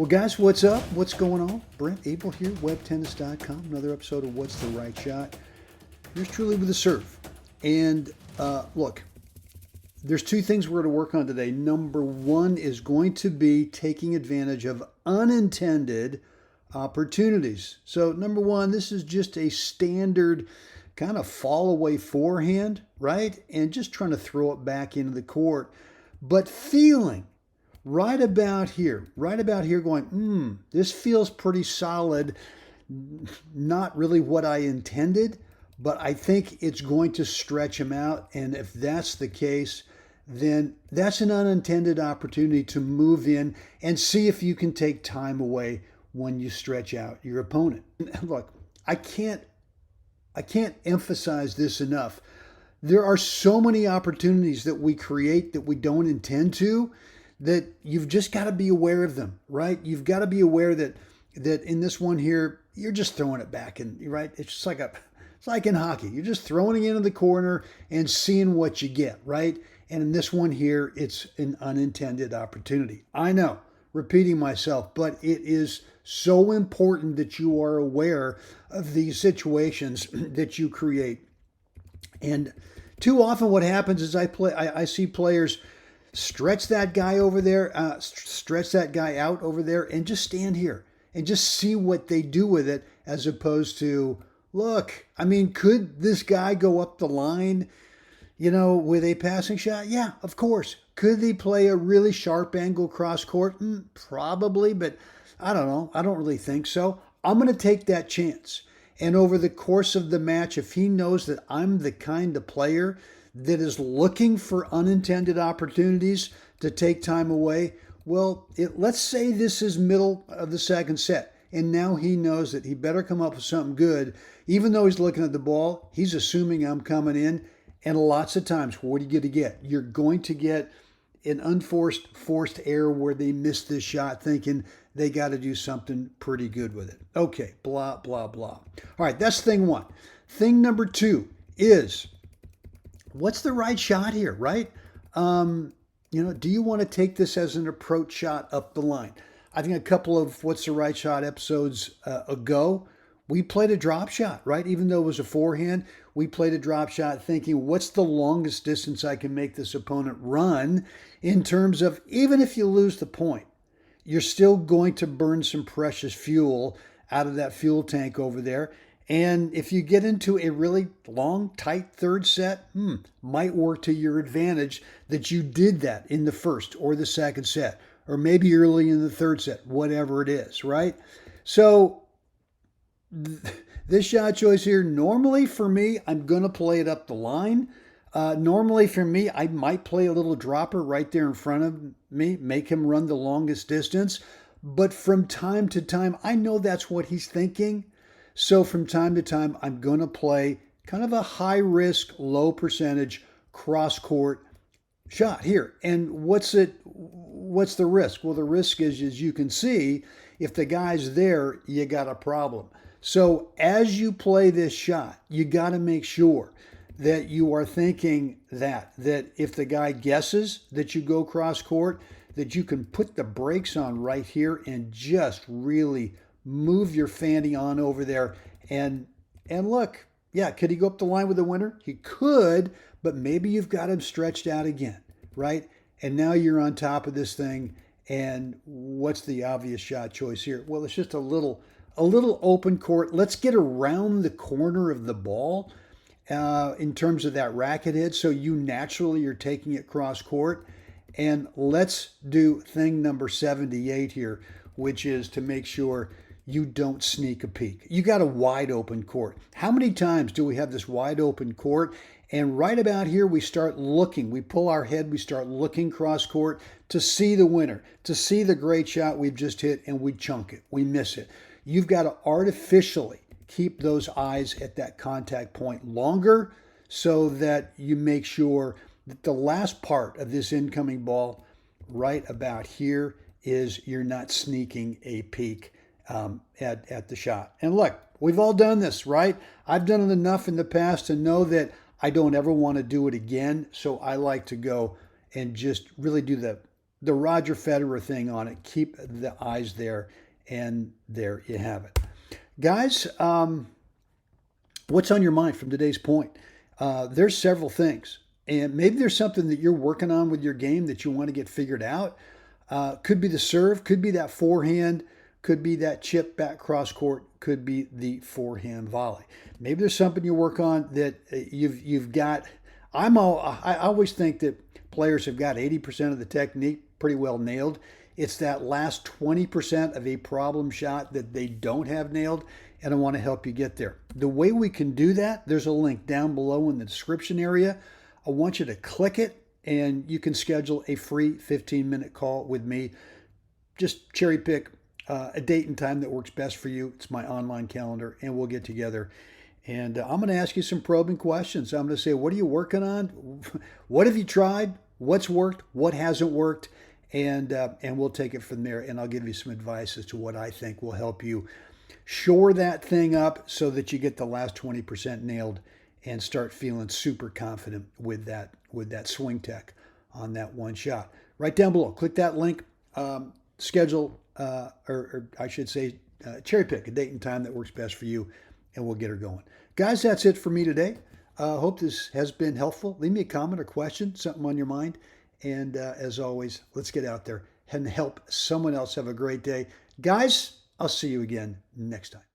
Well, guys, what's up? What's going on? Brent Abel here, webtennis.com. Another episode of What's the Right Shot. Yours truly with a serve. And look, there's two things we're going to work on today. Number one is going to be taking advantage of unintended opportunities. So, number one, this is just a standard kind of fall away forehand, right? And just trying to throw it back into the court, but feeling right about here going, this feels pretty solid. Not really what I intended, but I think it's going to stretch him out. And if that's the case, then that's an unintended opportunity to move in and see if you can take time away when you stretch out your opponent. Look, I can't emphasize this enough. There are so many opportunities that we create that we don't intend to, that you've just got to be aware of them, right? You've got to be aware that in this one here, you're just throwing it back in, right? It's just it's like in hockey. You're just throwing it into the corner and seeing what you get, right? And in this one here, it's an unintended opportunity. I know, repeating myself, but it is so important that you are aware of these situations that you create. And too often what happens is I see players stretch that guy over there, stretch that guy out over there, and just stand here and just see what they do with it, as opposed to, look, I mean, could this guy go up the line, with a passing shot? Yeah, of course. Could he play a really sharp angle cross court? Probably, but I don't know. I don't really think so. I'm going to take that chance. And over the course of the match, if he knows that I'm the kind of player that is looking for unintended opportunities to take time away, well, let's say this is middle of the second set, and now he knows that he better come up with something good. Even though he's looking at the ball, he's assuming I'm coming in, and lots of times, what are you going to get? You're going to get an forced error where they miss this shot thinking they got to do something pretty good with it. Okay, blah, blah, blah. All right, that's thing one. Thing number two is, what's the right shot here, right? Do you want to take this as an approach shot up the line? I think a couple of What's the Right Shot episodes ago, we played a drop shot, right? Even though it was a forehand, we played a drop shot thinking, what's the longest distance I can make this opponent run, in terms of, even if you lose the point, you're still going to burn some precious fuel out of that fuel tank over there. And if you get into a really long, tight third set, might work to your advantage that you did that in the first or the second set, or maybe early in the third set, whatever it is, right? So this shot choice here, normally for me, I'm going to play it up the line. Normally for me, I might play a little dropper right there in front of me, make him run the longest distance. But from time to time, I know that's what he's thinking. So from time to time, I'm going to play kind of a high risk, low percentage cross court shot here. And what's the risk? Well, the risk is, as you can see, if the guy's there, you got a problem. So as you play this shot, you got to make sure that you are thinking that if the guy guesses that you go cross court, that you can put the brakes on right here and just really move your fanny on over there. And look, yeah, could he go up the line with the winner? He could, but maybe you've got him stretched out again, right? And now you're on top of this thing. And what's the obvious shot choice here? Well, it's just a little open court. Let's get around the corner of the ball in terms of that racket head, so you naturally are taking it cross court. And let's do thing number 78 here, which is to make sure you don't sneak a peek. You got a wide open court. How many times do we have this wide open court? And right about here, we start looking. We pull our head, we start looking cross court to see the winner, to see the great shot we've just hit, and we chunk it. We miss it. You've got to artificially keep those eyes at that contact point longer, so that you make sure that the last part of this incoming ball right about here is you're not sneaking a peek at the shot. And look, we've all done this, right? I've done it enough in the past to know that I don't ever want to do it again. So I like to go and just really do the Roger Federer thing on it. Keep the eyes there, and there you have it. Guys, what's on your mind from today's point? There's several things, and maybe there's something that you're working on with your game that you want to get figured out. Could be the serve, could be that forehand, could be that chip back cross court, could be the forehand volley. Maybe there's something you work on that you've got. I always think that players have got 80% of the technique pretty well nailed. It's that last 20% of a problem shot that they don't have nailed, and I want to help you get there. The way we can do that, there's a link down below in the description area. I want you to click it, and you can schedule a free 15-minute call with me. Just cherry pick a date and time that works best for you. It's my online calendar, and we'll get together. And I'm going to ask you some probing questions. I'm going to say, what are you working on? What have you tried? What's worked? What hasn't worked? And we'll take it from there. And I'll give you some advice as to what I think will help you shore that thing up so that you get the last 20% nailed and start feeling super confident with that swing tech on that one shot. Right down below, click that link, schedule, or I should say, cherry pick a date and time that works best for you, and we'll get her going. Guys, that's it for me today. Hope this has been helpful. Leave me a comment or question, something on your mind. And as always, let's get out there and help someone else have a great day. Guys, I'll see you again next time.